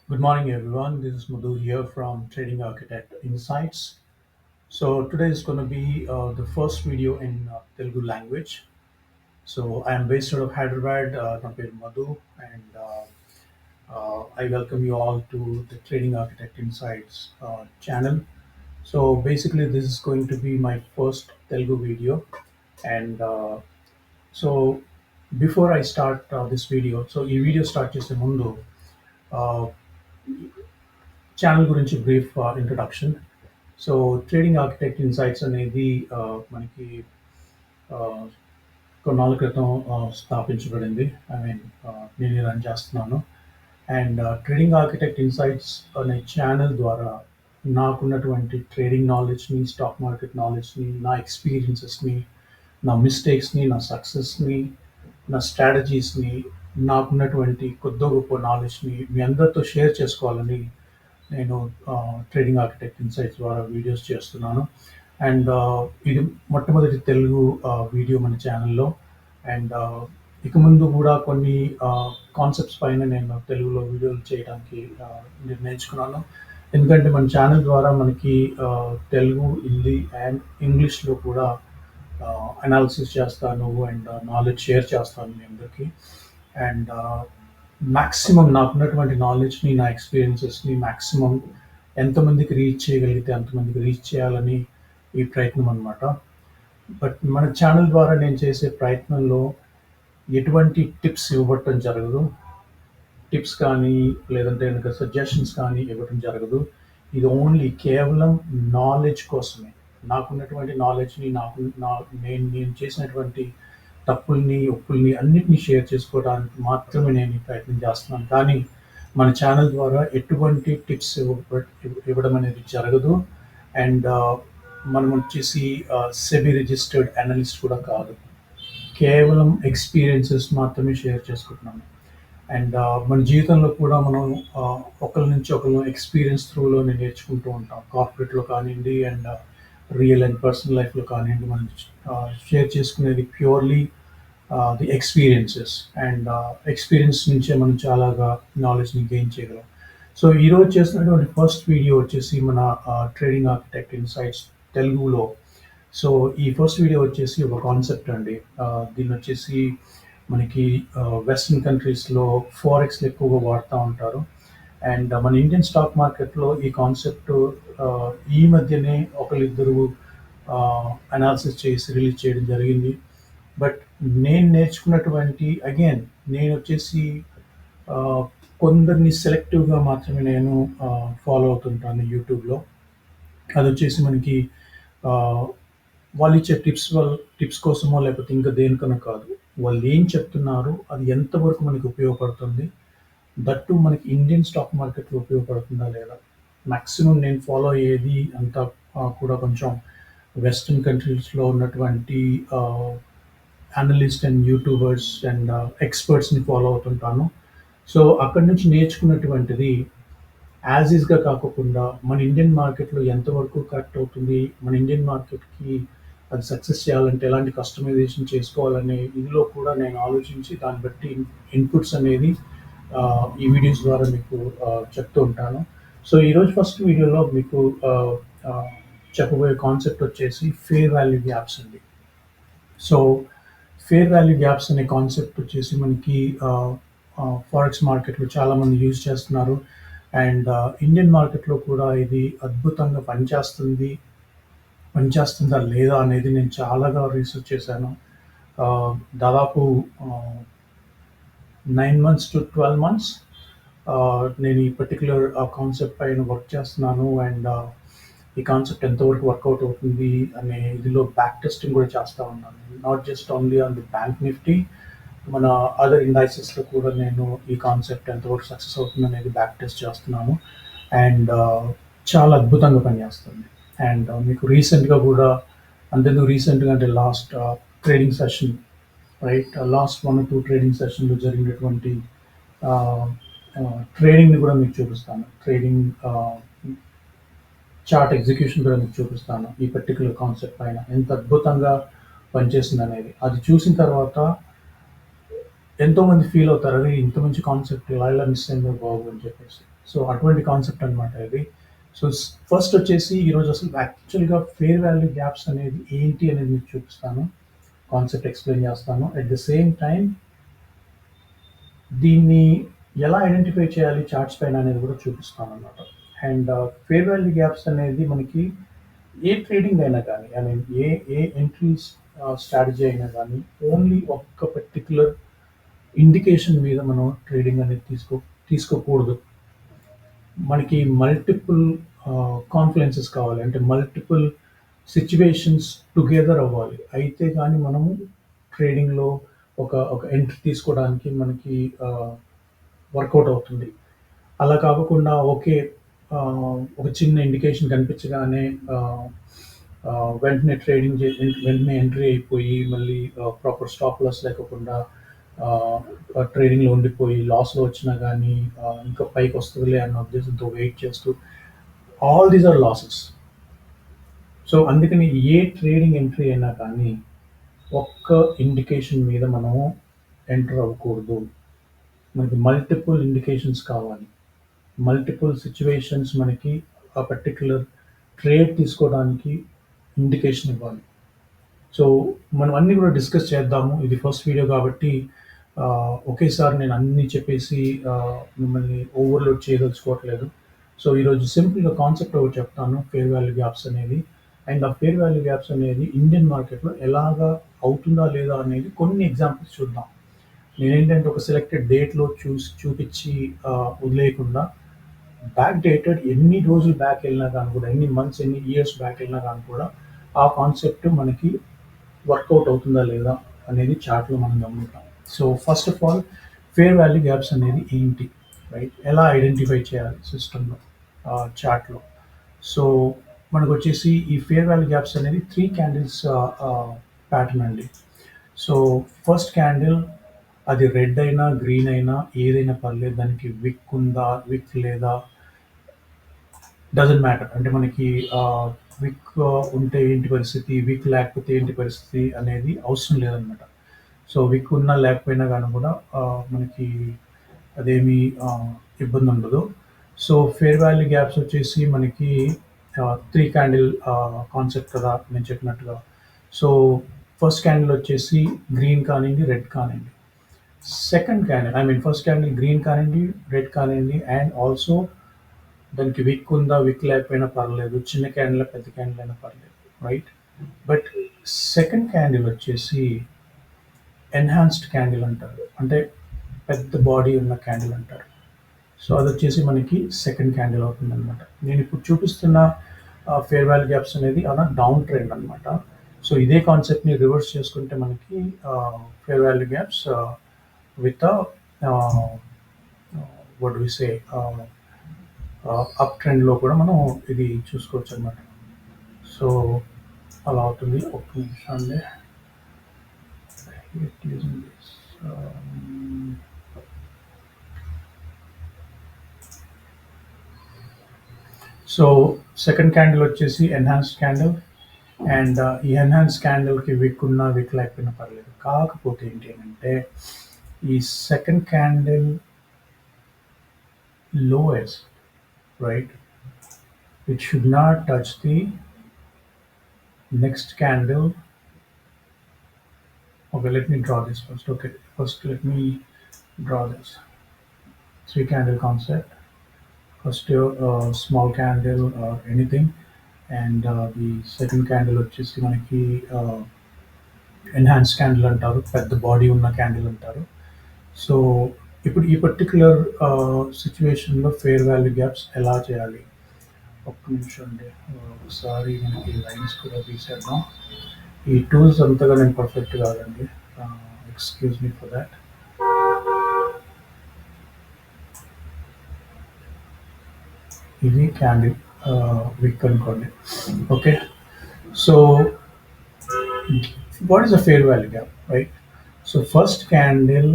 Good morning, everyone. This is Madhu here from Trading Architect Insights. So today is going to be the first video in Telugu language. So I am based out of Hyderabad, na peru Madhu, and I welcome you all to the Trading Architect Insights channel. So basically, this is going to be my first Telugu video, and so before I start this video, so ఈ video start చేసే ముందు channel గురించి brief introduction. So trading architect insights అనేది మనకి కొన్నాళ్ళ క్రితం స్థాపించబడింది. I mean నేను రన్ చేస్తున్నాను. అండ్ ట్రేడింగ్ ఆర్కిటెక్ట్ ఇన్సైట్స్ అనే ఛానల్ ద్వారా నాకున్నటువంటి ట్రేడింగ్ నాలెడ్జ్ని, స్టాక్ మార్కెట్ నాలెడ్జ్ని, నా ఎక్స్పీరియన్సెస్ని, నా మిస్టేక్స్ని, నా సక్సెస్ని, నా స్ట్రాటజీస్ని, నాకున్నటువంటి కొద్దో గొప్ప నాలెడ్జ్ని మీ అందరితో షేర్ చేసుకోవాలని నేను ట్రేడింగ్ ఆర్కిటెక్ట్ ఇన్సైట్స్ ద్వారా వీడియోస్ చేస్తున్నాను. అండ్ ఇది మొట్టమొదటి తెలుగు వీడియో మన ఛానల్లో. అండ్ ఇక ముందు కూడా కొన్ని కాన్సెప్ట్స్ పైన నేను తెలుగులో వీడియోలు చేయడానికి నిర్ణయించుకున్నాను. ఎందుకంటే మన ఛానల్ ద్వారా మనకి తెలుగు, హిందీ అండ్ ఇంగ్లీష్లో కూడా అనాలిసిస్ చేస్తాను అండ్ నాలెడ్జ్ షేర్ చేస్తాను మీ అందరికీ. అండ్ మ్యాక్సిమం నాకున్నటువంటి నాలెడ్జ్ని, నా ఎక్స్పీరియన్సెస్ని మ్యాక్సిమం ఎంతమందికి రీచ్ చేయగలిగితే అంతమందికి రీచ్ చేయాలని ఈ ప్రయత్నం అనమాట. బట్ మన ఛానల్ ద్వారా నేను చేసే ప్రయత్నంలో ఎటువంటి టిప్స్ ఇవ్వటం జరగదు. టిప్స్ కానీ లేదంటే కనుక సజెషన్స్ కానీ ఇవ్వటం జరగదు. ఇది ఓన్లీ కేవలం నాలెడ్జ్ కోసమే. నాకున్నటువంటి నాలెడ్జ్ని నేను చేసినటువంటి తప్పుల్ని, ఒప్పుల్ని అన్నిటిని షేర్ చేసుకోవడానికి మాత్రమే నేను ఈ ప్రయత్నం చేస్తున్నాను. కానీ మన ఛానల్ ద్వారా ఎటువంటి టిప్స్ ఇవ్వడం అనేది జరగదు. అండ్ మనం వచ్చేసి సెబీ రిజిస్టర్డ్ అనలిస్ట్ కూడా కాదు. కేవలం ఎక్స్పీరియన్సెస్ మాత్రమే షేర్ చేసుకుంటున్నాను. అండ్ మన జీవితంలో కూడా మనం ఒకరి నుంచి ఒకరు ఎక్స్పీరియన్స్ త్రూలోనే నేర్చుకుంటూ ఉంటాం. కార్పొరేట్లో కానివ్వండి అండ్ రియల్ అండ్ పర్సనల్ లైఫ్లో కానివ్వండి, మనం షేర్ చేసుకునేది purely the experiences. And experience నుంచే మనం చాలాగా నాలెడ్జ్ని గెయిన్ చేయగలం. సో ఈరోజు చేసినటువంటి ఫస్ట్ వీడియో వచ్చేసి మన ట్రేడింగ్ ఆర్కిటెక్ట్ ఇన్సైట్స్ తెలుగులో. సో ఈ ఫస్ట్ వీడియో వచ్చేసి ఒక కాన్సెప్ట్ అండి. దీన్ని వచ్చేసి మనకి వెస్ట్రన్ కంట్రీస్లో ఫారెక్స్లో ఎక్కువగా వాడుతూ ఉంటారు. అండ్ మన ఇండియన్ స్టాక్ మార్కెట్లో ఈ కాన్సెప్ట్ ఈ మధ్యనే ఒకరిద్దరు అనాలిసిస్ చేసి రిలీజ్ చేయడం జరిగింది. బట్ నేను నేర్చుకున్నటువంటి అగైన్ నేను వచ్చేసి కొందరిని సెలెక్టివ్గా మాత్రమే నేను ఫాలో అవుతుంటాను యూట్యూబ్లో. అది వచ్చేసి మనకి వాళ్ళు ఇచ్చే టిప్స్ కోసమో లేకపోతే ఇంకా దేనికన్నా కాదు. వాళ్ళు ఏం చెప్తున్నారు, అది ఎంతవరకు మనకి ఉపయోగపడుతుంది, దట్టు మనకి ఇండియన్ స్టాక్ మార్కెట్లో ఉపయోగపడుతుందా లేదా. మ్యాక్సిమం నేను ఫాలో అయ్యేది అంతా కూడా కొంచెం వెస్ట్రన్ కంట్రీస్లో ఉన్నటువంటి అనలిస్ట్ అండ్ యూట్యూబర్స్ అండ్ ఎక్స్పర్ట్స్ని ఫాలో అవుతుంటాను. సో అక్కడి నుంచి నేర్చుకున్నటువంటిది యాజ్ ఈజ్గా కాకుండా మన ఇండియన్ మార్కెట్లో ఎంతవరకు కరెక్ట్ అవుతుంది, మన ఇండియన్ మార్కెట్కి అది సక్సెస్ చేయాలంటే ఎలాంటి కస్టమైజేషన్ చేసుకోవాలనే ఇదిలో కూడా నేను ఆలోచించి దాన్ని బట్టి ఇన్పుట్స్ అనేది ఈ వీడియోస్ ద్వారా మీకు చెప్తూ ఉంటాను. సో ఈరోజు ఫస్ట్ వీడియోలో మీకు చెప్పబోయే కాన్సెప్ట్ వచ్చేసి ఫేర్ వాల్యూ గ్యాప్స్ అండి. సో ఫేర్ వాల్యూ గ్యాప్స్ అనే కాన్సెప్ట్ వచ్చేసి మనకి ఫారెక్స్ మార్కెట్లో చాలామంది యూజ్ చేస్తున్నారు. అండ్ ఇండియన్ మార్కెట్లో కూడా ఇది అద్భుతంగా పనిచేస్తుందా లేదా అనేది నేను చాలాగా రీసెర్చ్ చేశాను. దాదాపు 9 months to 12 months నేను ఈ పర్టిక్యులర్ కాన్సెప్ట్ పైన వర్క్ చేస్తున్నాను. అండ్ ఈ కాన్సెప్ట్ ఎంతవరకు వర్కౌట్ అవుతుంది అనే ఇదిలో బ్యాక్ టెస్టింగ్ కూడా చేస్తూ ఉన్నాను. Not just only on the bank Nifty, మన అదర్ ఇండైసెస్లో కూడా నేను ఈ కాన్సెప్ట్ ఎంతవరకు సక్సెస్ అవుతుంది అనేది బ్యాక్ టెస్ట్ చేస్తున్నాను. అండ్ చాలా అద్భుతంగా పనిచేస్తుంది. అండ్ మీకు రీసెంట్గా కూడా అంతెందుకు రీసెంట్గా అంటే last trading session last 1 or 2 trading సెషన్లో జరిగినటువంటి ట్రేడింగ్ని కూడా మీకు చూపిస్తాను. ట్రేడింగ్ చార్ట్ ఎగ్జిక్యూషన్ కూడా మీకు చూపిస్తాను. ఈ పర్టిక్యులర్ కాన్సెప్ట్ పైన ఎంత అద్భుతంగా పనిచేస్తుంది అనేది. అది చూసిన తర్వాత ఎంతోమంది ఫీల్ అవుతారు. అరే! ఇంత మంచి కాన్సెప్ట్ ఇలా మిస్ అయిందో బాబు అని చెప్పేసి. సో, అటువంటి కాన్సెప్ట్ అనమాట ఇది. సో, ఫస్ట్ వచ్చేసి ఈరోజు అసలు యాక్చువల్‌గా ఫేర్ వాల్యూ గ్యాప్స్ అనేది ఏంటి అనేది మీకు చూపిస్తాను. కాన్సెప్ట్ ఎక్స్‌ప్లెయిన్ చేస్తాను. అట్ ద సేమ్ టైమ్ దీన్ని ఎలా ఐడెంటిఫై చేయాలి చార్ట్స్ పైన అనేది కూడా చూపిస్తాననమాట. అండ్ ఫేర్ వాల్యూ గ్యాప్స్ అనేది మనకి ఏ ట్రేడింగ్ అయినా కానీ, I mean A entries strategy అయినా కానీ ఓన్లీ ఒక్క పర్టిక్యులర్ ఇండికేషన్ మీద మనం ట్రేడింగ్ అనేది తీసుకోకూడదు. మనకి మల్టిపుల్ కాన్ఫ్లుయెన్సెస్ కావాలి. అంటే మల్టిపుల్ సిట్యుయేషన్స్ టుగెదర్ అవ్వాలి. అయితే కానీ మనము ట్రేడింగ్‌లో ఒక ఎంట్రీ తీసుకోవడానికి మనకి వర్కౌట్ అవుతుంది. అలా కాకుండా ఒక చిన్న ఇండికేషన్ కనిపించగానే ఆహ్, ఆహ్, వెంటనే వెంటనే ఎంట్రీ అయిపోయి మళ్ళీ ప్రాపర్ స్టాప్ లాస్ లేకోకుండా ఆహ్, ట్రేడింగ్‌లో ఉండిపోయి లాస్‌లో వచ్చినా గానీ ఇంకా పైకొస్తదిలే అన్న ఉద్దేశంతో వెయిట్ చేస్తూ all these are losses. So, అందుకని ఏ ట్రేడింగ్ ఎంట్రీ అయినా కానీ ఒక్క ఇండికేషన్ మీద మనము ఎంటర్ అవ్వకూడదు. మనకి మల్టిపుల్ ఇండికేషన్స్ కావాలి. మల్టిపుల్ సిట్యుయేషన్స్ మనకి ఆ పర్టిక్యులర్ ట్రేడ్ తీసుకోవడానికి ఇండికేషన్ ఇవ్వాలి. సో, మనం అన్నీ కూడా డిస్కస్ చేద్దాము. ఇది ఫస్ట్ వీడియో కాబట్టి ఒకేసారి నేను అన్నీ చెప్పేసి మిమ్మల్ని ఓవర్‌లోడ్ చేయదలుచుకోవట్లేదు. సో, ఈరోజు సింపుల్‌గా కాన్సెప్ట్ ఒకటి చెప్తాను. ఫేర్ వాల్యూ గ్యాప్స్ అనేది. అండ్ ఆ ఫేర్ వాల్యూ గ్యాప్స్ అనేది ఇండియన్ మార్కెట్‌లో ఎలాగా అవుతుందా లేదా అనేది కొన్ని ఎగ్జాంపుల్స్ చూద్దాం. నేనేంటంటే ఒక సెలెక్టెడ్ డేట్‌లో చూపిచ్చి వదిలేయకుండా బ్యాక్ డేటెడ్ ఎన్ని రోజులు బ్యాక్ వెళ్ళినా కానీ కూడా, ఎన్ని మంత్స్, ఎన్ని ఇయర్స్ బ్యాక్ వెళ్ళినా కానీ కూడా, ఆ కాన్సెప్ట్ మనకి వర్కౌట్ అవుతుందా లేదా అనేది చార్ట్‌లో మనం గమనిద్దాం. So, first of all fair value gaps అనేది ఏంటి? రైట్? ఎలా ఐడెంటిఫై చేయాలి సిస్టమ్‌లో చార్ట్‌లో. సో, మనకొచ్చేసి ఈ ఫేర్ వాల్యూ గ్యాప్స్ అనేది 3 క్యాండిల్స్ ప్యాటర్న్ అండి. సో, ఫస్ట్ క్యాండిల్ అది రెడ్ అయినా, గ్రీన్ అయినా ఏదైనా పర్లేదు. దానికి విక్ ఉందా? విక్ లేదా? Doesn't matter. అంటే మనకి విక్ ఉంటే ఏంటి పరిస్థితి? విక్ లేకపోతే ఏంటి పరిస్థితి? అనేది అవసరం లేదనమాట. సో, విక్ ఉన్నా లేకపోయినా గాని కూడా మనకి అదేమీ ఇబ్బందుండదు. సో, ఫేర్ వాల్యూ గ్యాప్స్ వచ్చేసి మనకి 3 క్యాండిల్ కాన్సెప్ట్ కదా! నేను చెప్పినట్టుగా. సో, ఫస్ట్ క్యాండిల్ వచ్చేసి గ్రీన్ కానియండి, రెడ్ కానియండి. Second candle I mean first candle green కానియండి, రెడ్ కానియండి అండ్ ఆల్సో దానికి విక్ ఉందా, విక్ లేకపోయినా పర్లేదు. చిన్న క్యాండిల్, పెద్ద క్యాండిల్ అయినా పర్లేదు. రైట్? బట్ సెకండ్ క్యాండిల్ వచ్చేసి ఎన్హాన్స్డ్ క్యాండిల్ అంటారు. అంటే పెద్ద బాడీ ఉన్న క్యాండిల్ అంటారు. సో, అదొచ్చేసి మనకి సెకండ్ క్యాండిల్ అవుతుందనమాట. నేనిప్పుడు చూపిస్తున్న ఫేర్ వాల్యూ గ్యాప్స్ అనేది డౌన్ ట్రెండ్ అనమాట. సో, ఇదే కాన్సెప్ట్‌ని రివర్స్ చేసుకుంటే మనకి fair value gaps with ah, what do we say up ట్రెండ్‌లో కూడా మనం ఇది చూసుకోవచ్చనమాట. సో, అలా అవుతుంది. ఒక్క నిమిషం అండి. It using this so, second candle వచ్చేసి ఎన్హాన్స్డ్ క్యాండిల్ అండ్ ఈ ఎన్హాన్స్డ్ క్యాండిల్‌కి విక్ ఉన్నా, విక్ లేకపోయినా పర్లేదు. కాకపోతే ఏంటి అనంటే ఈ second candle lowest, right? It should not touch the next candle. Okay, let me draw this first. Okay, first let me draw this 3 candle concept. First, small candle or anything, and the second candle వచ్చేసి మనకి enhance candle అంటారు. పెద్ద body ఉన్న candle అంటారు. So, ఇప్పుడు ఈ particular సిట్యుయేషన్‌లో fair value gaps ఎలా చేయాలి? ఒక్క నిమిషం అండి. ఒకసారి మనకి లైన్స్ కూడా తీసేద్దాం. ఈ టూల్స్ అంతగా నేను పర్ఫెక్ట్ కాదండి. Excuse me for thought. ఇది క్యాండిల్ విక్ అనుకోండి. Okay. So, what is the fair value gap, right? So, first candle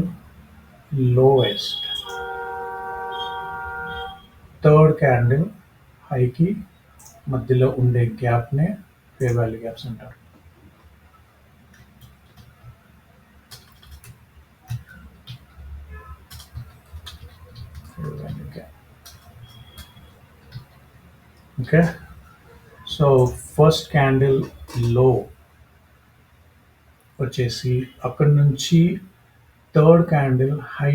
lowest, third candle హైకి మధ్యలో ఉండే గ్యాప్‌నే ఫేర్ వాల్యూ గ్యాప్స్ అంటారు. Okay. So first candle low వచ్చేసి అక్కడి నుంచి థర్డ్ క్యాండిల్ హై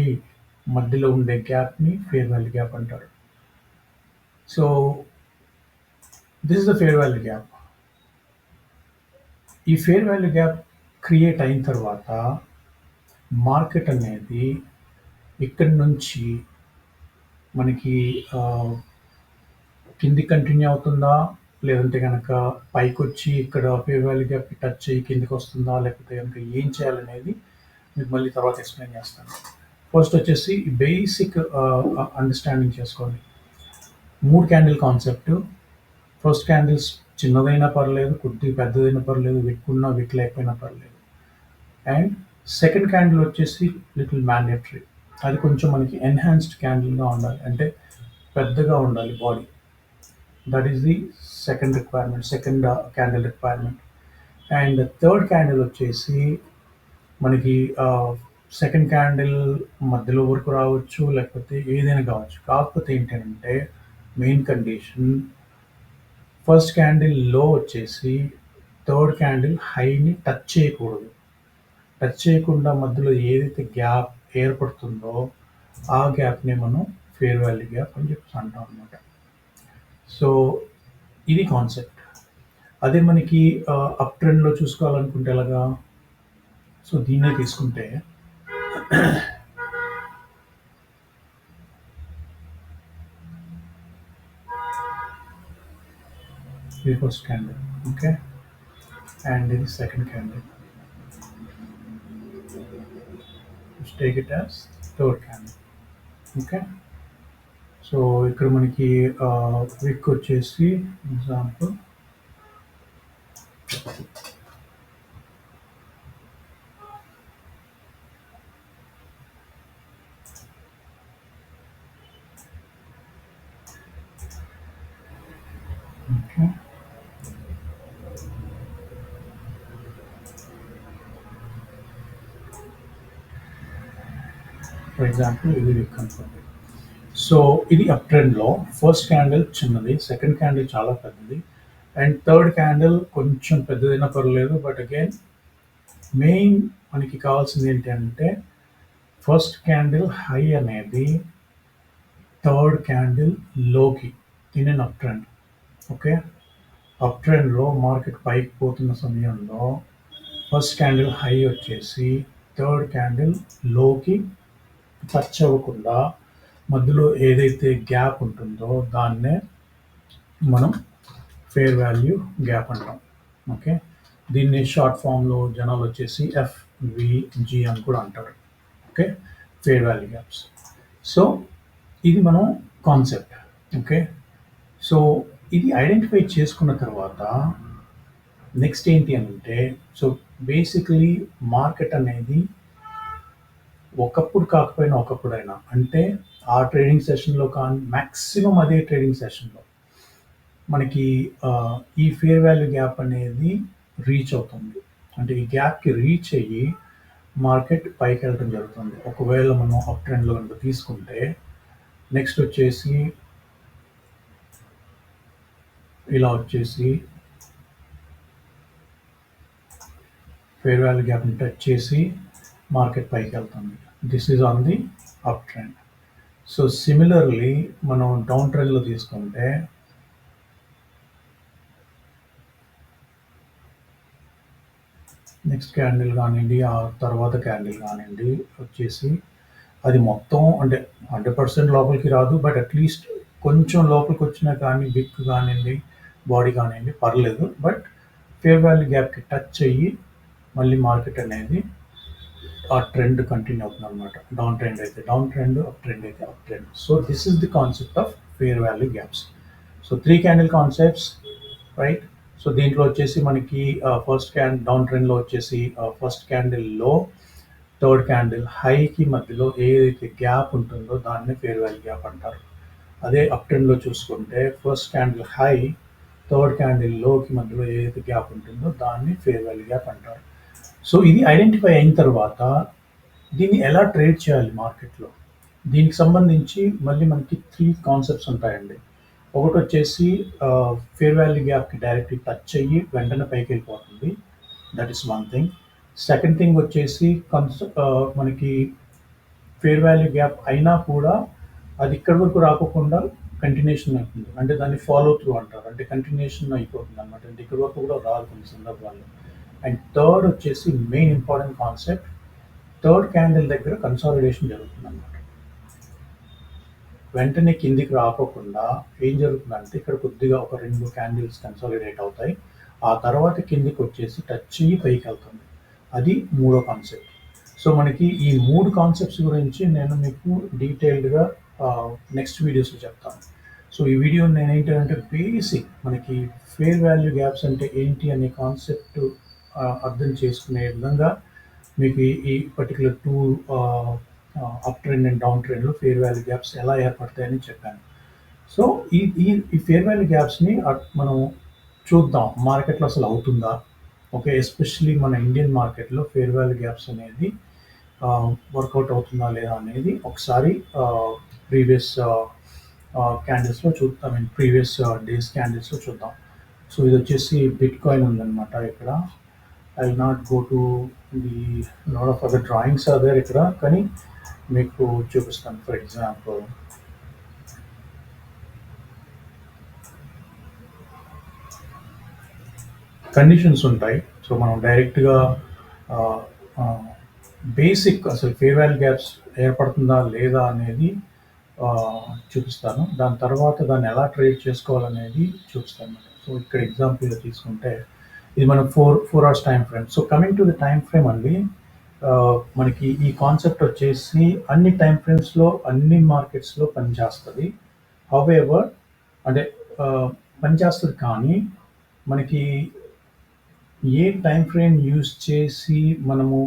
మధ్యలో ఉండే గ్యాప్ని ఫేర్ వాల్యూ గ్యాప్ అంటారు. So this is the fair value gap. ఈ ఫేర్ వాల్యూ గ్యాప్ క్రియేట్ అయిన తర్వాత మార్కెట్ అనేది ఇక్కడి నుంచి మనకి కింది కంటిన్యూ అవుతుందా, లేదంటే కనుక పైకొచ్చి ఇక్కడ ఫేర్ వాల్యూ గ్యాప్ టచ్ అయ్యి కిందికి వస్తుందా, లేకపోతే కనుక ఏం చేయాలనేది మీకు మళ్ళీ తర్వాత ఎక్స్ప్లెయిన్ చేస్తాను. ఫస్ట్ వచ్చేసి బేసిక్ అండర్స్టాండింగ్ చేసుకోండి. 3 క్యాండిల్ కాన్సెప్ట్. ఫస్ట్ క్యాండిల్స్ చిన్నదైనా పర్లేదు, కొద్దిగా పెద్దదైనా పర్లేదు, విక్ ఉన్నా విక్ లేకపోయినా పర్లేదు. అండ్ సెకండ్ క్యాండిల్ వచ్చేసి లిటిల్ మ్యాండేటరీ. అది కొంచెం మనకి ఎన్హాన్స్డ్ క్యాండిల్గా ఉండాలి, అంటే పెద్దగా ఉండాలి body. That is the second requirement, second candle requirement. And third candle వచ్చేసి మనకి సెకండ్ క్యాండిల్ మధ్యలో వరకు రావచ్చు, లేకపోతే ఏదైనా కావచ్చు. కాకపోతే ఏంటంటే main condition first candle low వచ్చేసి థర్డ్ క్యాండిల్ హైని టచ్ చేయకూడదు. టచ్ చేయకుండా మధ్యలో ఏదైతే గ్యాప్ ఏర్పడుతుందో ఆ గ్యాప్ని మనం ఫేర్ వాల్యూ గ్యాప్ అని చెప్పేసి అంటాం అనమాట. సో ఇది కాన్సెప్ట్. అదే మనకి అప్ ట్రెండ్లో చూసుకోవాలనుకుంటే ఎలాగా? సో దీన్నే తీసుకుంటే ఇది ఫస్ట్ క్యాండిల్, ఓకే, అండ్ ఇది second candle. Take it as third candle, okay. So ఇక్కడ మనకి విక్ వచ్చేసి ఎగ్జాంపుల్ ఓకే. ఫర్ ఎగ్జాంపుల్ ఇది విక్ అనుకోండి. సో ఇది అప్ ట్రెండ్లో ఫస్ట్ క్యాండిల్ చిన్నది, సెకండ్ క్యాండిల్ చాలా పెద్దది, అండ్ థర్డ్ క్యాండిల్ కొంచెం పెద్దదైనా పర్లేదు. బట్ అగైన్ మెయిన్ మనకి కావాల్సింది ఏంటంటే ఫస్ట్ క్యాండిల్ హై అనేది థర్డ్ క్యాండిల్ లోకి in an up trend, okay. Up ట్రెండ్లో మార్కెట్ పైకి పోతున్న సమయంలో ఫస్ట్ క్యాండిల్ హై వచ్చేసి థర్డ్ క్యాండిల్ లోకి టచ్ అవ్వకుండా మధ్యలో ఏదైతే గ్యాప్ ఉంటుందో దాన్నే మనం ఫేర్ వాల్యూ గ్యాప్ అంటాం, ఓకే. దీన్ని షార్ట్ ఫామ్లో జనాలు వచ్చేసి FVG అని కూడా అంటారు, okay, fair value gaps. So ఇది మనం కాన్సెప్ట్, ఓకే. సో ఇది ఐడెంటిఫై చేసుకున్న తర్వాత నెక్స్ట్ ఏంటి అంటే, సో బేసిక్లీ మార్కెట్ అనేది ఒకప్పుడు కాకపోయినా ఒకప్పుడైనా, అంటే ఆ ట్రేడింగ్ సెషన్లో కానీ మ్యాక్సిమం అదే ట్రేడింగ్ సెషన్లో మనకి ఈ ఫేర్ వాల్యూ గ్యాప్ అనేది రీచ్ అవుతుంది. అంటే ఈ గ్యాప్కి రీచ్ అయ్యి మార్కెట్ పైకి వెళ్ళడం జరుగుతుంది. ఒకవేళ మనం అప్ ట్రెండ్లో కనుక తీసుకుంటే నెక్స్ట్ వచ్చేసి ఇలా వచ్చేసి ఫేర్ వాల్యూ గ్యాప్ని టచ్ చేసి మార్కెట్ పైకి వెళ్తుంది. This is on the up trend. So similarly మనం డౌన్ ట్రెండ్లో తీసుకుంటే నెక్స్ట్ క్యాండిల్ కానివ్వండి, ఆ తర్వాత క్యాండిల్ కానివ్వండి వచ్చేసి అది మొత్తం అంటే 100% లోపలికి రాదు, బట్ అట్లీస్ట్ కొంచెం లోపలికి వచ్చినా కానీ విక్ కానివ్వండి, బాడీ కానివ్వండి పర్లేదు. బట్ ఫేర్ వాల్యూ గ్యాప్కి టచ్ అయ్యి మళ్ళీ మార్కెట్ అనేది ఆ ట్రెండ్ కంటిన్యూ అవుతుంది అనమాట. డౌన్ ట్రెండ్ అయితే డౌన్ ట్రెండ్, అప్ ట్రెండ్ అయితే up trend. So this is the concept of fair value gaps. So 3 candle concepts, right. So దీంట్లో వచ్చేసి మనకి ఫస్ట్ డౌన్ ట్రెండ్లో వచ్చేసి ఫస్ట్ క్యాండిల్ లో థర్డ్ క్యాండిల్ హైకి మధ్యలో ఏదైతే గ్యాప్ ఉంటుందో దాన్ని ఫేర్ వాల్యూ గ్యాప్ అంటారు. అదే అప్ ట్రెండ్లో చూసుకుంటే first candle high third candle లోకి మధ్యలో ఏదైతే గ్యాప్ ఉంటుందో దాన్ని ఫేర్ వాల్యూ గ్యాప్ అంటారు. సో ఇది ఐడెంటిఫై అయిన తర్వాత దీన్ని ఎలా ట్రేడ్ చేయాలి మార్కెట్లో, దీనికి సంబంధించి మళ్ళీ మనకి 3 కాన్సెప్ట్స్ ఉంటాయండి. ఒకటొచ్చేసి ఫేర్ వాల్యూ గ్యాప్‌కి డైరెక్ట్‌గా టచ్ అయ్యి వెంటనే పైకెళ్ళిపోతుంది. That is one thing. Second thing వచ్చేసి మనకి ఫేర్ వాల్యూ గ్యాప్ అయినా కూడా అది ఇక్కడి వరకు రాకోకుండా కంటిన్యూషన్ అవుతుంది. అంటే దాన్ని ఫాలో త్రూ అంటారు. అంటే కంటిన్యూషన్ అయిపోతుందనమాట. అంటే ఇక్కడి వరకు కూడా రాదు కొన్ని సందర్భాల్లో. అండ్ థర్డ్ వచ్చేసి main important concept, third candle దగ్గర కన్సాలిడేషన్ జరుగుతుందనమాట. వెంటనే కిందికి రాకోకుండా ఏం జరుగుతుందంటే ఇక్కడ కొద్దిగా ఒక 2 క్యాండిల్స్ కన్సాలిడేట్ అవుతాయి. ఆ తర్వాత కిందికి వచ్చేసి టచ్ అయ్యి పైకెళ్తుంది. అది మూడో కాన్సెప్ట్. సో మనకి ఈ 3 కాన్సెప్ట్స్ గురించి నేను మీకు డీటెయిల్డ్‌గా నెక్స్ట్ వీడియోస్‌లో చెప్తాను. సో ఈ వీడియో నేనేంటంటే బేసిక్ మనకి ఫేర్ వాల్యూ గ్యాప్స్ అంటే ఏంటి అనే కాన్సెప్ట్ అర్థం చేసుకునే విధంగా మీకు ఈ particular 2 up trend and down ట్రెండ్‌లో ఫేర్ వాల్యూ గ్యాప్స్ ఎలా ఏర్పడతాయని చెప్పాను. సో ఈ ఈ ఈ ఫేర్ వాల్యూ గ్యాప్స్‌ని మనం చూద్దాం మార్కెట్‌లో అసలు అవుతుందా? ఓకే. ఎస్పెషల్లీ మన ఇండియన్ మార్కెట్‌లో ఫేర్ వాల్యూ గ్యాప్స్ అనేది వర్కౌట్ అవుతుందా లేదా అనేది ఒకసారి ప్రీవియస్ క్యాండిల్స్‌లో ఐ మీన్ ప్రీవియస్ డేస్ క్యాండిల్స్‌లో చూద్దాం. సో ఇదొచ్చేసి బిట్‌కాయిన్ ఉందన్నమాట ఇక్కడ. I will not go to the lot of other drawings are there ఇక్కడ. కానీ మీకు చూపిస్తాను. ఫర్ ఎగ్జాంపుల్ కండిషన్స్ ఉంటాయి. సో మనం డైరెక్ట్‌గా ఆహ్, ఆహ్, బేసిక్ అసలు ఫేర్ వాల్యూ గ్యాప్స్ ఏర్పడుతుందా లేదా అనేది చూపిస్తాను. దాని తర్వాత దాన్ని ఎలా ట్రేడ్ చేసుకోవాలనేది చూపిస్తాను. సో ఇక్కడ ఎగ్జాంపుల్‌గా తీసుకుంటే ఇది మన 4 hours time frame. So coming to the time frame అండి. మనకి ఈ కాన్సెప్ట్ వచ్చేసి అన్ని టైమ్ ఫ్రేమ్స్‌లో అన్ని మార్కెట్స్‌లో పనిచేస్తది. హౌఎవర్ అంటే పనిచేస్తది కానీ మనకి ఏ టైమ్ ఫ్రేమ్ యూజ్ చేసి మనము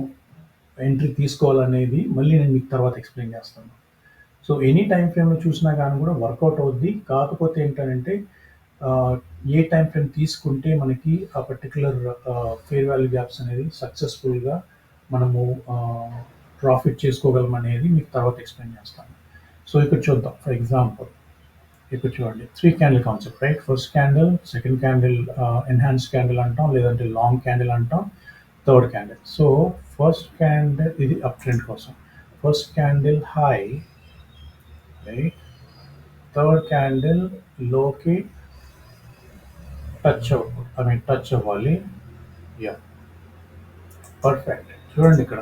ఎంట్రీ తీసుకోవాలనేది మళ్ళీ నేను మీకు తర్వాత ఎక్స్‌ప్లెయిన్ చేస్తాను. సో ఎనీ టైమ్ ఫ్రేమ్‌లో చూసినా గాని కూడా వర్కౌట్ అవుద్ది. కాకపోతే ఏంటనంటే ఆహ్, ఏ టైమ్ ఫ్రేమ్ తీసుకుంటే మనకి ఆ పర్టిక్యులర్ ఫేర్ వాల్యూ గ్యాప్స్ అనేది సక్సెస్‌ఫుల్‌గా మనము ప్రాఫిట్ చేసుకోగలమనేది మీకు తర్వాత ఎక్స్‌ప్లెయిన్ చేస్తాను. సో ఇక్కడ చూద్దాం. ఫర్ ఎగ్జాంపుల్ ఇక్కడ చూడండి 3 candle concept right. First candle, second candle enhance candle అంటాం. లేదంటే లాంగ్ క్యాండిల్ అంటాం. Third candle. So first candle ఇది అప్ ట్రెండ్ కోసం. First candle high right. Third candle లోకి టచ్ అవ్వాలి. Yeah perfect. చూడండి ఇక్కడ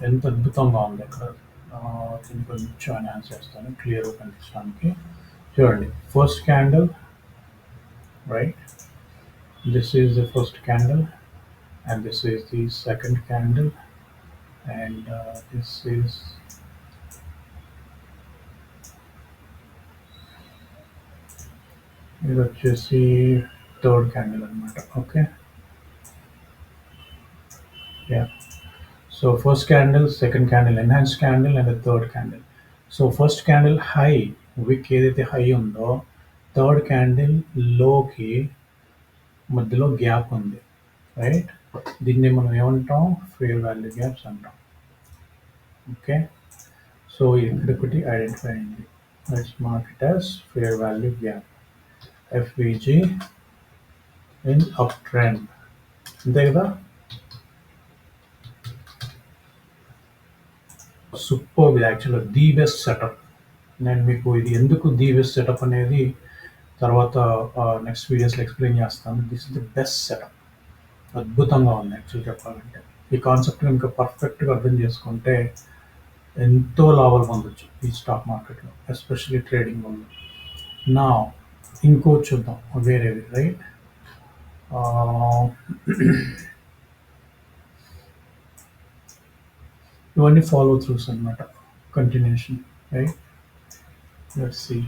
ఎంత అద్భుతంగా ఉంది ఇక్కడ. దీన్ని కొంచెం ఎన్హాన్స్ చేస్తాను క్లియర్‌గా కనిపించడానికి. చూడండి first candle right. This is the first candle and this is the second candle and this is ఇది వచ్చేసి థర్డ్ క్యాండిల్ అనమాట. Okay. Yeah so first candle, second candle enhance candle and third candle. So first candle high విక్ ఏదైతే high ఉందో third candle లోకి మధ్యలో gap ఉంది right. దీన్ని మనం ఏమంటాం ఫేర్ వాల్యూ గ్యాప్స్ అంటాం. ఓకే. సో ఇక్కడ ఒకటి ఐడెంటిఫై అయింది. Let's mark it as fair value gap FVG in uptrend. అంతే కదా. సూపర్. ఇది యాక్చువల్గా ది బెస్ట్ సెటప్. నేను మీకు ఇది ఎందుకు ది బెస్ట్ సెటప్ అనేది తర్వాత నెక్స్ట్ వీడియోస్లో ఎక్స్ప్లెయిన్ చేస్తాను. This is the best setup. అద్భుతంగా ఉంది యాక్చువల్ చెప్పాలంటే. ఈ కాన్సెప్ట్ కనుక పర్ఫెక్ట్గా అర్థం చేసుకుంటే ఎంతో లాభాలు పొందొచ్చు ఈ స్టాక్ మార్కెట్లో, ఎస్పెషల్లీ ట్రేడింగ్ వల్ల. నా ఇంకోటి చూద్దాం వేరేవి రైట్. ఇవన్నీ ఫాలో త్రూస్ అనమాట, continuation right. Let's see.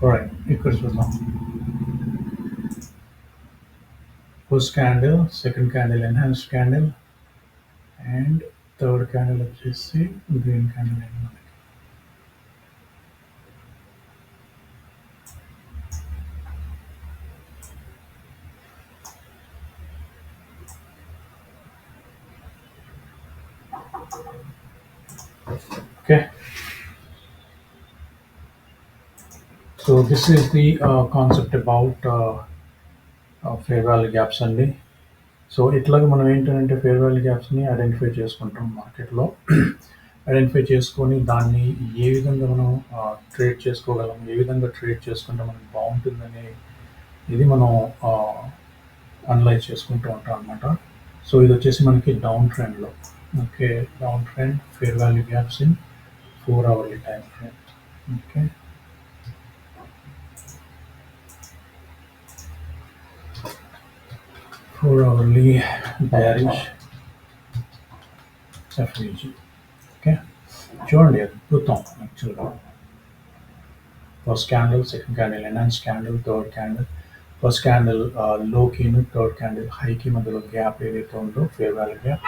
Right ఇక్కడ చూద్దాం. First candle, second candle enhanced candle and third candle వచ్చేసి గ్రీన్ క్యాండిల్ అయింది మనకి. Okay, so this is the concept about fair value gaps అండి. సో ఇట్లాగ మనం ఏంటంటే ఫేర్ వాల్యూ గ్యాప్స్ని ఐడెంటిఫై చేసుకుంటాం మార్కెట్లో. ఐడెంటిఫై చేసుకొని దాన్ని ఏ విధంగా మనం ట్రేడ్ చేసుకోగలం, ఏ విధంగా ట్రేడ్ చేసుకుంటే మనకి బాగుంటుందనే ఇది మనం అనలైజ్ చేసుకుంటూ ఉంటాం అనమాట. సో ఇది వచ్చేసి మనకి డౌన్ ట్రెండ్లో. Okay, down trend fair value gaps in 4 hourly time frame. Okay, 4 hourly bearish FVG. Okay, చూడండి అద్భుతం యాక్చువల్గా. First candle, second candle, enhance candle, third candle, first candle లోకి, థర్డ్ క్యాండిల్ హైకి మధ్యలో గ్యాప్ ఏదైతే ఉందో ఫేర్ వాల్యూ గ్యాప్.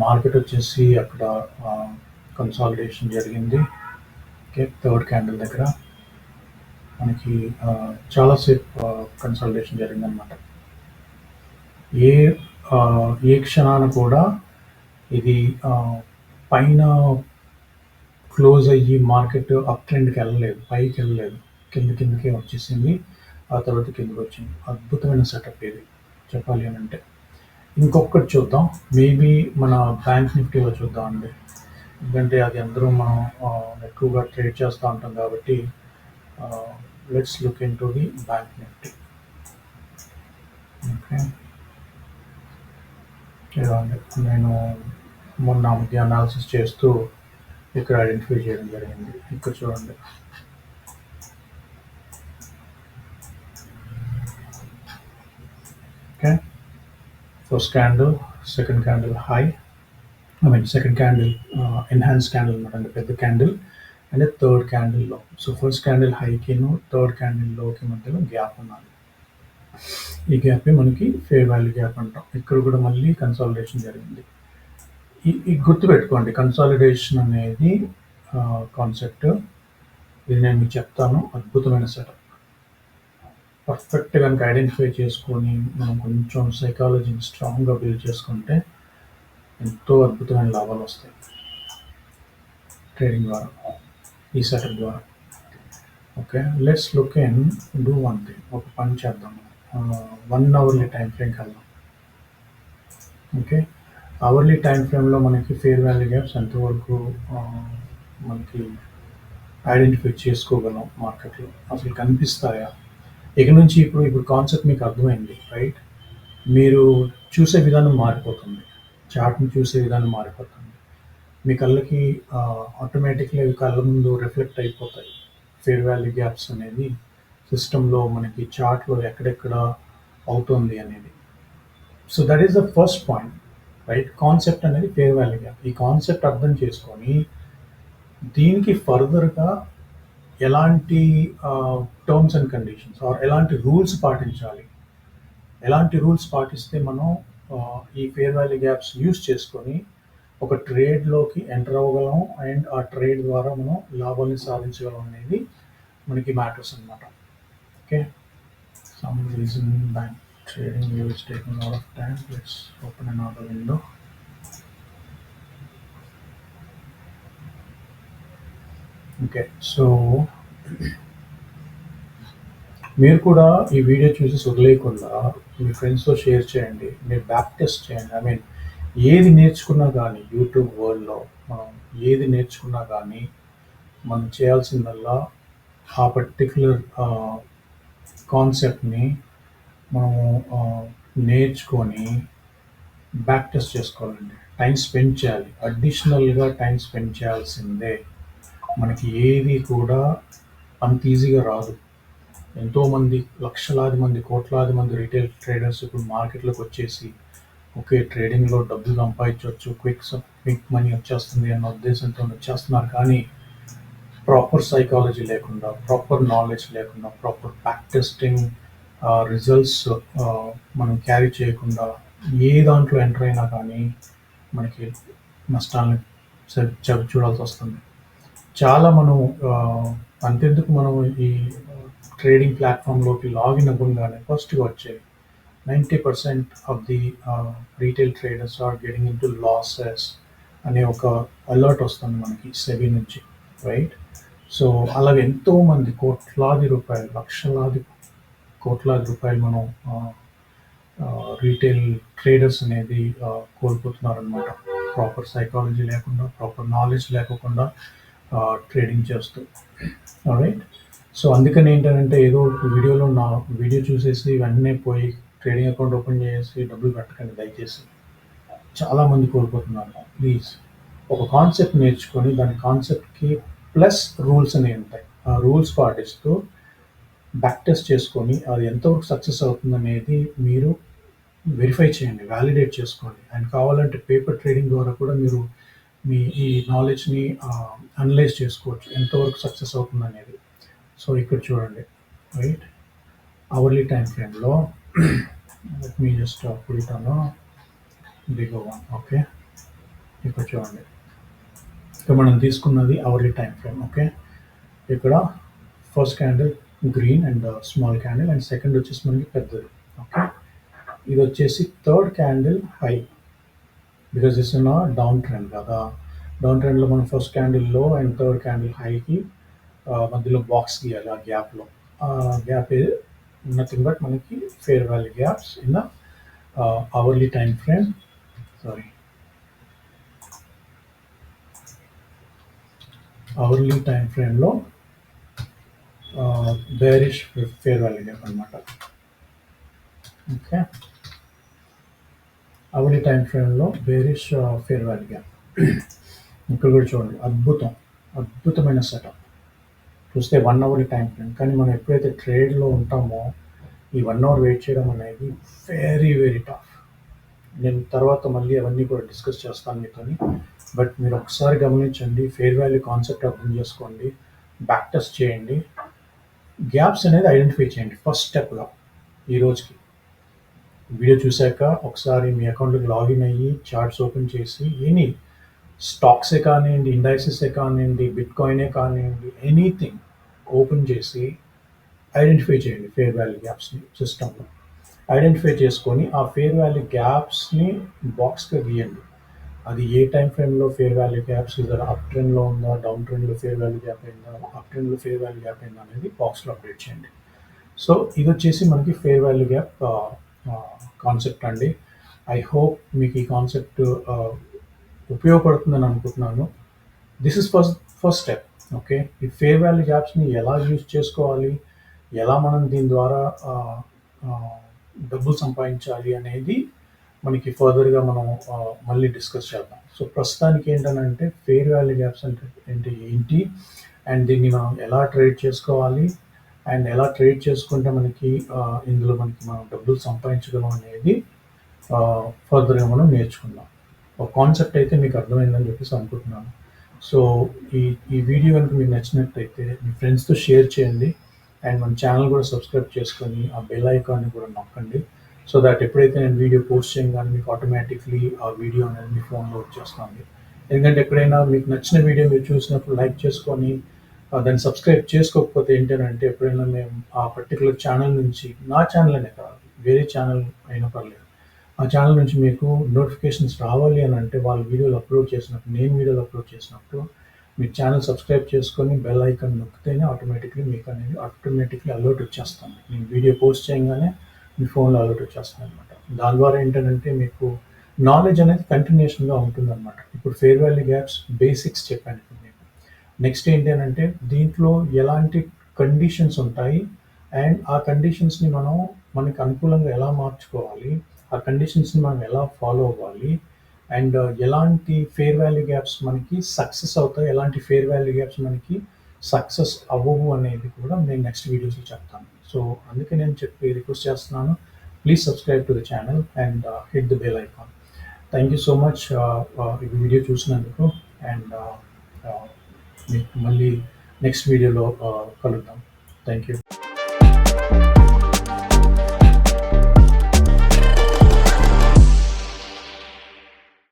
మార్కెట్ వచ్చేసి అక్కడ కన్సాలిడేషన్ జరిగింది. ఓకే, థర్డ్ క్యాండిల్ దగ్గర మనకి చాలాసేపు కన్సాలిడేషన్ జరిగిందనమాట. ఏ ఏ క్షణాన కూడా ఇది పైన క్లోజ్ అయ్యి మార్కెట్ అప్ ట్రెండ్కి వెళ్ళలేదు, పైకి వెళ్ళలేదు, కిందకే వచ్చేసింది. ఆ తర్వాత కిందకి వచ్చింది. అద్భుతమైన సెటప్ ఇది చెప్పాలి అని అంటే. ఇంకొకటి చూద్దాం, మేబీ మన బ్యాంక్ నిఫ్టీలో చూద్దాం అండి. ఎందుకంటే అది అందరూ మనం ఎక్కువగా ట్రేడ్ చేస్తూ ఉంటాం కాబట్టి let's look in to the bank Nifty. Okay, నేను మొన్న మధ్య అనాలిసిస్ చేస్తూ ఇక్కడ ఐడెంటిఫై చేయడం జరిగింది. ఇక్కడ చూడండి, okay, first candle, second candle high, second candle enhance candle అనమాట, అంటే పెద్ద candle, and third candle low. So first candle హైకిను థర్డ్ క్యాండిల్ లోకి మధ్యలో గ్యాప్ ఉన్నది. ఈ గ్యాప్ మనకి ఫేర్ వాల్యూ గ్యాప్ అంటాం. ఇక్కడ కూడా మళ్ళీ కన్సాలిడేషన్ జరిగింది. ఈ గుర్తుపెట్టుకోండి, కన్సాలిడేషన్ అనేది కాన్సెప్ట్. ఇది నేను మీకు చెప్తాను. అద్భుతమైన సెటప్. పర్ఫెక్ట్గా కనుక ఐడెంటిఫై చేసుకొని మనం కొంచెం సైకాలజీని స్ట్రాంగ్గా బిల్డ్ చేసుకుంటే ఎంతో అద్భుతమైన లాభాలు వస్తాయి ట్రేడింగ్ ద్వారా, ఈ సెటప్ ద్వారా. Okay, let's look in do one thing. ఒక పని చేద్దాం, 1 hourly టైం ఫ్రేమ్కి వెళ్దాం. ఓకే, అవర్లీ టైం ఫ్రేమ్లో మనకి ఫేర్ వాల్యూ గ్యాప్స్ ఎంతవరకు మనకి ఐడెంటిఫై చేసుకోగలం మార్కెట్లో, అసలు కనిపిస్తాయా? ఇక నుంచి ఇప్పుడు కాన్సెప్ట్ మీకు అర్థమైంది, రైట్? మీరు చూసే విధానం మారిపోతుంది, చార్ట్ని చూసే విధానం మారిపోతుంది. మీ కళ్ళకి ఆటోమేటిక్గా కళ్ళ ముందు రిఫ్లెక్ట్ అయిపోతాయి ఫేర్ వాల్యూ గ్యాప్స్ అనేది సిస్టంలో, మనకి చార్ట్లో ఎక్కడెక్కడ అవుతుంది అనేది. So that is the first point, right? Concept అనేది ఫేర్ వాల్యూ గ్యాప్. ఈ కాన్సెప్ట్ అర్థం చేసుకొని దీనికి ఫర్దర్గా ఎలాంటి టర్మ్స్ అండ్ కండిషన్స్ ఆర్ ఎలాంటి రూల్స్ పాటించాలి, ఎలాంటి రూల్స్ పాటిస్తే మనం ఈ ఫేర్ వాల్యూ గ్యాప్స్ యూస్ చేసుకొని ఒక ట్రేడ్లోకి ఎంటర్ అవ్వగలం అండ్ ఆ ట్రేడ్ ద్వారా మనం లాభాన్ని సాధించగలం అనేది మనకి మ్యాటర్స్ అనమాట. Okay, some reason bank trading view is taking a lot of time. Let's open another window. Okay, so మీరు కూడా ఈ వీడియో చూసి వదిలేయకుండా మీ ఫ్రెండ్స్తో షేర్ చేయండి, మీరు బ్యాక్ టెస్ట్ చేయండి. ఏది నేర్చుకున్నా కానీ యూట్యూబ్ వరల్డ్లో మనం ఏది నేర్చుకున్నా కానీ మనం చేయాల్సిందల్లా ఆ పర్టిక్యులర్ కాన్సెప్ట్ని మనము నేర్చుకొని బ్యాక్ టెస్ట్ చేసుకోవాలండి. టైం స్పెండ్ చేయాలి, అడిషనల్గా టైం స్పెండ్ చేయాల్సిందే. మనకి ఏది కూడా అంత ఈజీగా రాదు. ఎంతోమంది, లక్షలాది మంది, కోట్లాది మంది రీటైల్ ట్రేడర్స్ ఇప్పుడు మార్కెట్లోకి వచ్చేసి ఓకే ట్రేడింగ్లో డబ్బులు సంపాదించవచ్చు, క్విక్ మనీ వచ్చేస్తుంది అన్న ఉద్దేశంతో వచ్చేస్తున్నారు. కానీ ప్రాపర్ సైకాలజీ లేకుండా, ప్రాపర్ నాలెడ్జ్ లేకుండా, ప్రాపర్ బ్యాక్ టెస్టింగ్ రిజల్ట్స్ మనం క్యారీ చేయకుండా ఏ దాంట్లో ఎంటర్ అయినా కానీ మనకి నష్టాలను చూడాల్సి వస్తుంది. చాలా మనం అంతెందుకు మనం ఈ ట్రేడింగ్ ప్లాట్ఫామ్లోకి లాగిన్ అవ్వగానే ఫస్ట్గా వచ్చేవి 90% of the retail traders are getting into losses అనే ఒక అలర్ట్ వస్తుంది మనకి సెబీ నుంచి, రైట్? సో అలాగే ఎంతోమంది కోట్లాది రూపాయలు, లక్షలాది కోట్లాది రూపాయలు మనం రీటైల్ ట్రేడర్స్ అనేది కోల్పోతున్నారనమాట. ప్రాపర్ సైకాలజీ లేకుండా, ప్రాపర్ నాలెడ్జ్ లేకోకుండా ట్రేడింగ్ చేస్తూ, రైట్? సో అందుకని ఏంటంటే ఏదో వీడియోలో నా వీడియో చూసేసి వెంటనే పోయి ట్రేడింగ్ అకౌంట్ ఓపెన్ చేసి డబ్బులు పెట్టకండి దయచేసి. చాలామంది కోల్పోతున్నారు. ప్లీజ్ ఒక కాన్సెప్ట్ నేర్చుకొని దాని కాన్సెప్ట్కి ప్లస్ రూల్స్ అనేవి ఉంటాయి. ఆ రూల్స్ పాటిస్తూ బ్యాక్ టెస్ట్ చేసుకొని అది ఎంతవరకు సక్సెస్ అవుతుందనేది మీరు వెరిఫై చేయండి, వ్యాలిడేట్ చేసుకోండి. అండ్ కావాలంటే పేపర్ ట్రేడింగ్ ద్వారా కూడా మీరు మీ ఈ నాలెడ్జ్ని అనలైజ్ చేసుకోవచ్చు, ఎంతవరకు సక్సెస్ అవుతుందనేది. సో ఇక్కడ చూడండి, రైట్? అవర్లీ టైం ఫ్రేమ్లో let me just put it on Bigo one. Okay, ఇక్కడ చూడండి, ఇక్కడ మనం తీసుకున్నది అవర్లీ టైం ఫ్రేమ్. ఓకే, ఇక్కడ first candle green and small candle, and second వచ్చేసి మనకి పెద్దది. ఓకే, ఇది వచ్చేసి third candle high, because this in down trend కదా. డౌన్ ట్రెండ్లో మనం ఫస్ట్ క్యాండిల్ లో అండ్ థర్డ్ క్యాండిల్ హైకి మధ్యలో బాక్స్ గీయాలి. ఆ గ్యాప్లో, గ్యాప్ నథింగ్ బట్ మనకి fair value gaps in the hourly time frame. Sorry, hourly time ఫ్రేమ్లో బేరిష్ ఫేర్ వాల్యూ గ్యాప్ అనమాట. ఓకే, అవర్లీ టైం ఫ్రేమ్లో బేరిష్ ఫేర్ వాల్యూ గ్యాప్. ఇక్కడ కూడా చూడండి, అద్భుతమైన సెటప్. చూస్తే 1 అవర్ టైం ఫ్రేమ్, కానీ మనం ఎప్పుడైతే ట్రేడ్లో ఉంటామో ఈ 1 అవర్ వెయిట్ చేయడం అనేది వెరీ వెరీ టఫ్. నేను తర్వాత మళ్ళీ అవన్నీ కూడా డిస్కస్ చేస్తాను మీతోని. బట్ మీరు ఒకసారి గమనించండి, ఫేర్ వాల్యూ కాన్సెప్ట్ అర్థం చేసుకోండి, బ్యాక్ టెస్ట్ చేయండి, గ్యాప్స్ అనేది ఐడెంటిఫై చేయండి ఫస్ట్ స్టెప్గా. ఈ రోజుకి వీడియో చూశాక ఒకసారి మీ అకౌంట్లోకి లాగిన్ అయ్యి చార్ట్స్ ఓపెన్ చేసి ఎనీ స్టాక్సే కానివ్వండి, ఇండైసెసే కానివ్వండి, బిట్ కాయినే కానివ్వండి, ఎనీథింగ్ ఓపెన్ చేసి ఐడెంటిఫై చేయండి ఫేర్ వాల్యూ గ్యాప్స్ని సిస్టంలో. ఐడెంటిఫై చేసుకొని ఆ ఫేర్ వాల్యూ గ్యాప్స్ని బాక్స్గా గీయండి. అది ఏ టైం ఫ్రేమ్లో ఫేర్ వాల్యూ గ్యాప్స్, ఇద్దరు అప్ ట్రెండ్లో ఉందా, డౌన్ ట్రెండ్లో ఫేర్ వాల్యూ గ్యాప్ అయిందా, అప్ ట్రెండ్లో ఫేర్ వాల్యూ గ్యాప్ అయిందా అనేది బాక్స్లో అప్డేట్ చేయండి. సో ఇది వచ్చేసి మనకి ఫేర్ వాల్యూ గ్యాప్ కాన్సెప్ట్ అండి. ఐ హోప్ మీకు ఈ కాన్సెప్ట్ ఉపయోగపడుతుందని అనుకుంటున్నాను. This is first step. Okay, ఈ ఫేర్ వాల్యూ గ్యాప్స్ని ఎలా యూజ్ చేసుకోవాలి, ఎలా మనం దీని ద్వారా డబ్బులు సంపాదించాలి అనేది మనకి ఫర్దర్గా మనం మళ్ళీ డిస్కస్ చేద్దాం. సో ప్రస్తుతానికి ఏంటంటే ఫేర్ వాల్యూ గ్యాప్స్ అంటే ఏంటి, అండ్ దీన్ని మనం ఎలా ట్రేడ్ చేసుకోవాలి, అండ్ ఎలా ట్రేడ్ చేసుకుంటే మనకి ఇందులో మనం డబ్బులు సంపాదించగలం అనేది ఫర్దర్గా మనం నేర్చుకుందాం. ఒక కాన్సెప్ట్ అయితే మీకు అర్థమైందని చెప్పేసి అనుకుంటున్నాను. సో ఈ వీడియో కనుక మీకు నచ్చినట్లయితే మీ ఫ్రెండ్స్తో షేర్ చేయండి, అండ్ మన ఛానల్ కూడా సబ్స్క్రైబ్ చేసుకొని ఆ బెల్ ఐకాన్ని కూడా నొక్కండి. సో దట్ ఎప్పుడైతే నేను వీడియో పోస్ట్ చేయగానే మీకు ఆటోమేటిక్లీ ఆ వీడియో అనేది మీ ఫోన్లో వచ్చేస్తుంది. ఎందుకంటే ఎప్పుడైనా మీకు నచ్చిన వీడియో మీరు చూసినప్పుడు లైక్ చేసుకొని దాన్ని సబ్స్క్రైబ్ చేసుకోకపోతే ఏంటంటే ఎప్పుడైనా మేము ఆ పర్టికులర్ ఛానల్ నుంచి, నా ఛానల్ అనే కాదు వేరే ఛానల్ అయినా పర్లేదు, ఆ ఛానల్ నుంచి మీకు నోటిఫికేషన్స్ రావాలి అని అంటే వాళ్ళు వీడియోలు అప్లోడ్ చేసినప్పుడు, నేను వీడియోలు అప్లోడ్ చేసినప్పుడు మీ ఛానల్ సబ్స్క్రైబ్ చేసుకొని బెల్ ఐకాన్ నొక్కితేనే ఆటోమేటిక్లీ అలర్ట్ వచ్చేస్తుంది. నేను వీడియో పోస్ట్ చేయగానే మీ ఫోన్లో అలర్ట్ వచ్చేస్తుంది అనమాట. దాని ద్వారా ఏంటంటే మీకు నాలెడ్జ్ అనేది కంటిన్యూషన్గా ఉంటుంది అనమాట. ఇప్పుడు ఫేర్ వాల్యూ గ్యాప్స్ బేసిక్స్ చెప్పాను ఇప్పుడు మీకు. నెక్స్ట్ ఏంటి అంటే దీంట్లో ఎలాంటి కండిషన్స్ ఉంటాయి, అండ్ ఆ కండిషన్స్ని మనకి అనుకూలంగా ఎలా మార్చుకోవాలి, ఆ కండిషన్స్ని మనం ఎలా ఫాలో అవ్వాలి, అండ్ ఎలాంటి ఫేర్ వాల్యూ గ్యాప్స్ మనకి సక్సెస్ అవుతాయి, ఎలాంటి ఫేర్ వాల్యూ గ్యాప్స్ మనకి సక్సెస్ అవ్వవు అనేది కూడా నేను నెక్స్ట్ వీడియోస్లో చెప్తాను. సో అందుకే నేను రిక్వెస్ట్ చేస్తున్నాను, please subscribe to the channel and hit the bell icon. Thank you so much ఈ వీడియో చూసినందుకు, అండ్ మీకు మళ్ళీ నెక్స్ట్ వీడియోలో కలుద్దాం. Thank you.